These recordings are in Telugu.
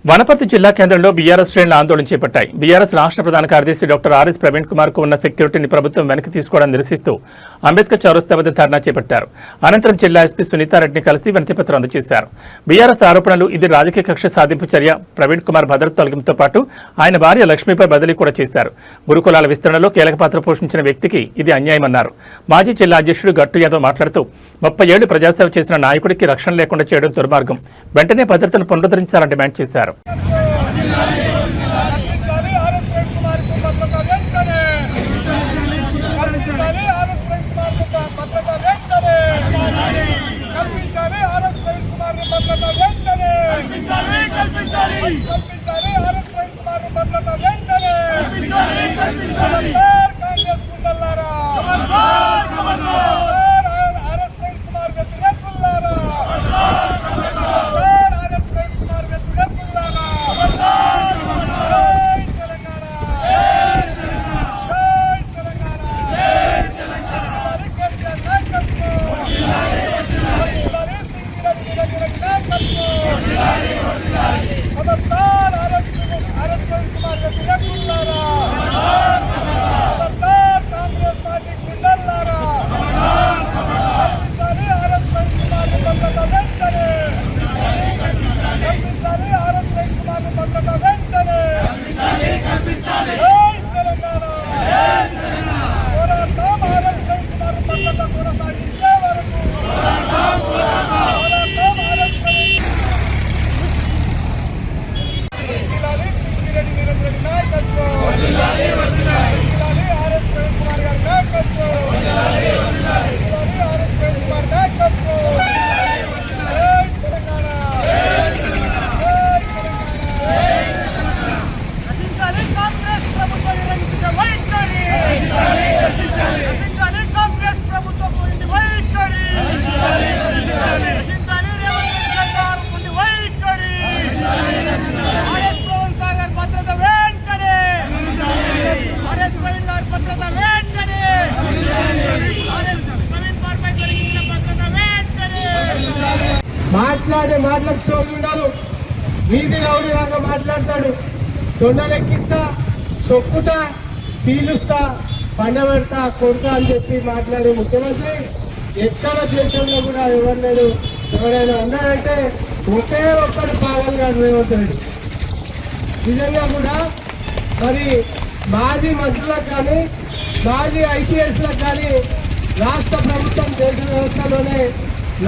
వనపర్తి జిల్లా కేంద్రంలో బీఆర్ఎస్ శ్రేణులు ఆందోళన చేపట్టాయి. బీఆర్ఎస్ రాష్ట్ర ప్రధాన కార్యదర్శి డాక్టర్ ఆర్ఎస్ ప్రవీణ్ కుమార్ కు ఉన్న సెక్యూరిటీని ప్రభుత్వం వెనక్కి తీసుకోవడం నిరసిస్తూ అంబేద్కర్ చౌరస్తా వద్ద ధర్నా చేపట్టారు. అనంతరం జిల్లా ఎస్పీ సునీతారెడ్డిని కలిసి వినతిపత్రం అందజేశారు. బీఆర్ఎస్ ఆరోపణలు ఇది రాజకీయ కక్ష సాధింపు చర్య. ప్రవీణ్ కుమార్ భద్రత తొలగింపుతో పాటు ఆయన భార్య లక్ష్మిపై బదిలీ కూడా చేశారు. గురుకులాల విస్తరణలో కీలక పాత్ర పోషించిన వ్యక్తికి ఇది అన్యాయమన్నారు. మాజీ జిల్లా అధ్యక్షుడు గట్టు యాదవ్ మాట్లాడుతూ 30 ఏళ్లు ప్రజాసేవ చేసిన నాయకుడికి రక్షణ లేకుండా చేయడం దుర్మార్గం. వెంటనే భద్రతను పునరుద్ధరించాలని డిమాండ్ చేశారు. మాట్లాడే మాటలకు చోటు ఉండదు. వీధి రౌడీలాగా మాట్లాడతాడు. తొండలెక్కిస్తా, తొక్కుతా, పీలుస్తా, పండబెడతా, కొడుతా అని చెప్పి మాట్లాడే ముఖ్యమంత్రి ఎక్కడ దేశంలో కూడా ఎవరు ఎవరైనా ఉన్నారంటే ఒకే ఒక్కడు పావన్ గారు రేవంత్ రెడ్డి. నిజంగా కూడా మరి మాజీ మంత్రులకు కానీ మాజీ ఐపీఎస్లకు కానీ రాష్ట్ర ప్రభుత్వం దేశ వ్యవస్థలోనే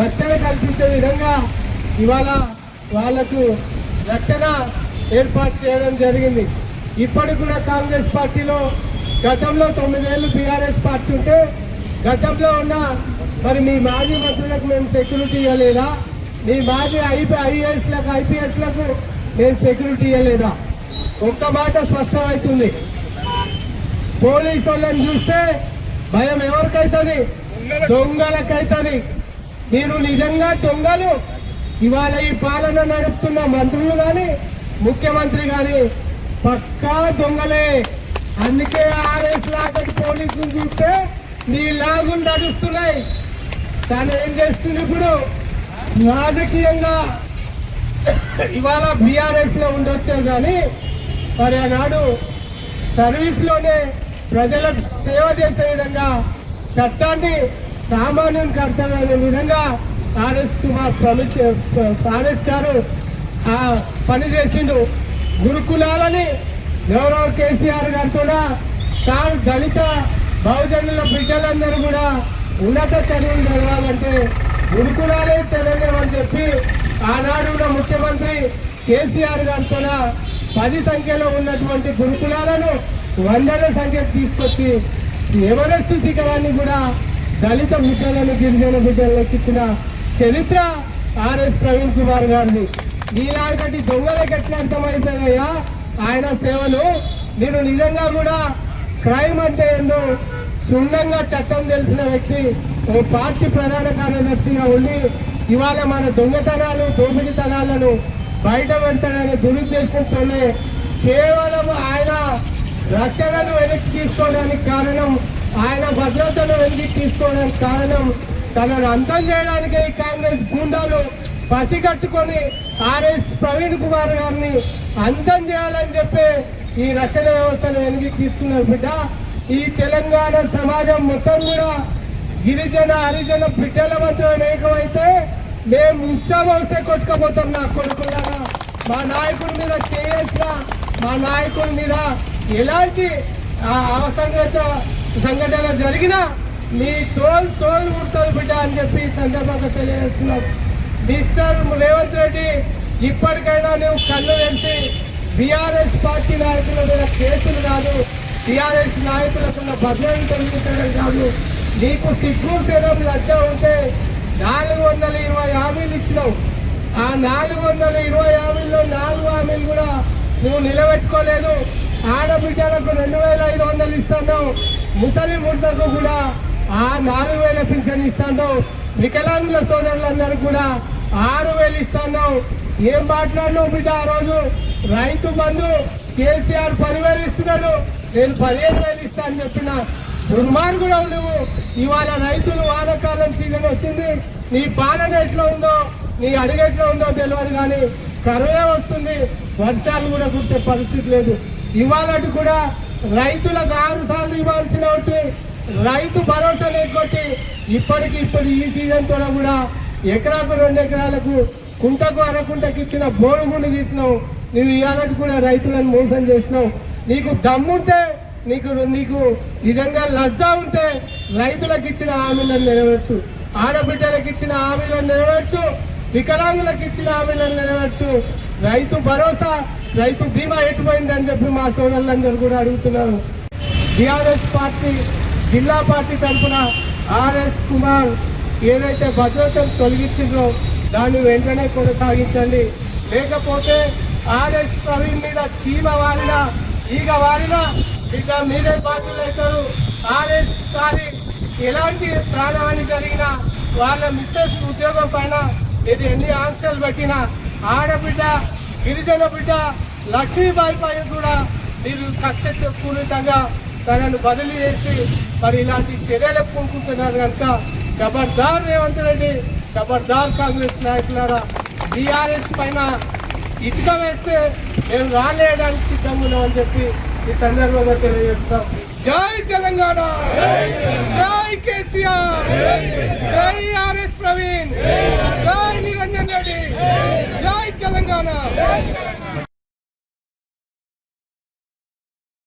రక్షణ కల్పించే విధంగా ఇవాళ వాళ్లకు రక్షణ ఏర్పాటు చేయడం జరిగింది. ఇప్పటికి కూడా కాంగ్రెస్ పార్టీలో గతంలో 9 ఏళ్ళు బీఆర్ఎస్ పార్టీ ఉంటే గతంలో ఉన్న మరి మీ మాజీ మంత్రులకు మేము సెక్యూరిటీ ఇవ్వలేదా? మీ మాజీ ఐపీఎస్లకు మేము సెక్యూరిటీ ఇవ్వలేదా? ఒక్క మాట స్పష్టమవుతుంది. పోలీసు వాళ్ళని చూస్తే భయం ఎవరికైతుంది? దొంగలకైతుంది. మీరు నిజంగా దొంగలు. ఇవాళ ఈ పాలన నడుపుతున్న మంత్రులు కానీ ముఖ్యమంత్రి కానీ పక్కా దొంగలే. అందుకే ఆర్ఎస్ లాంటి పోలీసులు చూస్తే నీ లాగులు నడుస్తున్నాయి. తను ఏం చేస్తుంది ఇప్పుడు? రాజకీయంగా ఇవాళ బీఆర్ఎస్ లో ఉండొచ్చారు కానీ మరి ఆనాడు సర్వీస్ లోనే ప్రజలకు సేవ చేసే విధంగా చట్టాన్ని సామాన్యం కర్తవ్యమైన విధంగా ఆర్ఎస్ గారు పనిచేసిండు. గురుకులాలని గౌరవ కేసీఆర్ గారు కూడా దళిత బహుజనుల బిడ్డలందరూ కూడా ఉన్నత చదువులు చదవాలంటే గురుకులాలే చదవలేమని చెప్పి ఆనాడు ఉన్న ముఖ్యమంత్రి కేసీఆర్ గారితో 10 సంఖ్యలో ఉన్నటువంటి గురుకులాలను 100ల సంఖ్యకు తీసుకొచ్చి ఎవరెస్ట్ శిఖరాన్ని కూడా దళిత బిడ్డలను గిరిజన బిడ్డలను ఎక్కించిన చరిత్ర ఆర్ఎస్ ప్రవీణ్ కుమార్ గారిది. నీలాంటి దొంగలకు ఎట్లా అర్థమవుతుందయ్యా ఆయన సేవలు? మీరు నిజంగా కూడా క్రైమ్ అంటే ఏందో క్షుణ్ణంగా చట్టం తెలిసిన వ్యక్తి, ఓ పార్టీ ప్రధాన కార్యదర్శిగా ఉండి ఇవాళ మన దొంగతనాలు దోపిడీతనాలను బయట పెడతాడనే దురుద్దేశంతోనే కేవలం ఆయన రక్షణను వెనక్కి తీసుకోవడానికి కారణం, ఆయన భద్రతను వెనక్కి తీసుకోవడానికి కారణం తనను అంతం చేయడానికి కాంగ్రెస్ గూండాలు పసిగట్టుకొని ఆర్ఎస్ ప్రవీణ్ కుమార్ గారిని అంతం చేయాలని చెప్పి ఈ రక్షణ వ్యవస్థను వెనక్కి తీసుకున్నారు బిడ్డ. ఈ తెలంగాణ సమాజం మొత్తం కూడా గిరిజన హరిజన బిడ్డల మాత్రం ఏకమైతే మేము ఉత్సాహం వస్తే కొట్టుకపోతాం. నా కొడుకులాగా మా నాయకుడి మీద చేసిన మా నాయకుడి మీద ఎలాంటి సంఘటన జరిగినా మీ తోలు ముడతారు బిడ్డ అని చెప్పి ఈ సందర్భంగా తెలియజేస్తున్నాం. మిస్టర్ రేవంత్ రెడ్డి, ఇప్పటికైనా నువ్వు కళ్ళు తెరిచి బీఆర్ఎస్ పార్టీ నాయకుల మీద కేసులు కాదు, టీఆర్ఎస్ నాయకులకున్న భద్రతను తొలగించడం కాదు, నీకు సిగ్గు చేయడం లజ్జ ఉంటే 420 హామీలు ఇచ్చినావు. ఆ 420 హామీల్లో 4 హామీలు కూడా నువ్వు నిలబెట్టుకోలేదు. ఆడబిడ్డలకు 2500 ఇస్తున్నావు, ముసలి ముద్దకు కూడా ఆ 4000 పింఛన్ ఇస్తున్నావు, వికలాంగుల సోదరులందరూ కూడా 6000 ఇస్తున్నావు. ఏం మాట్లాడినావు బిడ్డ? ఆ రోజు రైతు బంధు కేసీఆర్ 10,000 ఇస్తున్నాడు, నేను 15,000 ఇస్తా అని చెప్పిన దుర్మార్గుడు నువ్వు. ఇవాళ రైతులు వానాకాలం సీజన్ వచ్చింది, నీ పాలన ఎట్లా ఉందో నీ అడుగు ఎట్లా ఉందో తెలియదు, కానీ కరువే వస్తుంది, వర్షాలు కూడా కుట్టే పరిస్థితి లేదు. ఇవాళ కూడా రైతులకు 6 సార్లు ఇవ్వాల్సిన రైతు భరోసా లేకొట్టి ఇప్పుడు ఈ సీజన్ తో కూడా ఎకరాకు 2 ఎకరాలకు కుంటకు అరకుంటకి ఇచ్చిన బోరుగుండు తీసినావు. నువ్వు ఇవాళ కూడా రైతులను మోసం చేసినావు. నీకు దమ్ముంటే నీకు నిజంగా లజ్జ ఉంటే రైతులకు ఇచ్చిన హామీలను నెరవేర్చు, ఆడబిడ్డలకు ఇచ్చిన హామీలను నెరవేర్చు, వికలాంగులకు ఇచ్చిన హామీలను నెరవేర్చు. రైతు భరోసా రైతు బీమా ఎటుపోయిందని చెప్పి మా సోదరులందరూ కూడా అడుగుతున్నారు. టీఆర్ఎస్ పార్టీ జిల్లా పార్టీ తరఫున ఆర్ఎస్ కుమార్ ఏదైతే భద్రతను తొలగించిందో దాన్ని వెంటనే కొనసాగించండి. లేకపోతే ఆర్ఎస్ ప్రవీణ్ మీద చీమ వారినా ఈగ వారినా ఇక మీరే బాధ్యులు అవుతారు. ఆర్ఎస్ గారి ఎలాంటి ప్రాణహాని జరిగినా వాళ్ళ మిస్సెస్ ఉద్యోగం పైన ఇది ఎన్ని ఆంక్షలు పెట్టినా ఆడబిడ్డ గిరిజన బిడ్డ లక్ష్మీబాయి పైన కూడా మీరు కక్ష పూరితంగా తనను బదిలీ చేసి మరి ఇలాంటి చర్యలు పూనుకుంటున్నారు కనుక ఖబర్దార్ రేవంత్ రెడ్డి, ఖబర్దార్ కాంగ్రెస్ నాయకులారా. టీఆర్ఎస్ పైన ఇటుక వేస్తే మేము రాలేయడానికి సిద్ధంగా ఉన్నామని చెప్పి ఈ సందర్భంగా తెలియజేస్తాం. జై తెలంగాణ, జై కేసీఆర్, జై ఆర్ఎస్ ప్రవీణ్, జై నిరంజన్ రెడ్డి, జై తెలంగాణ.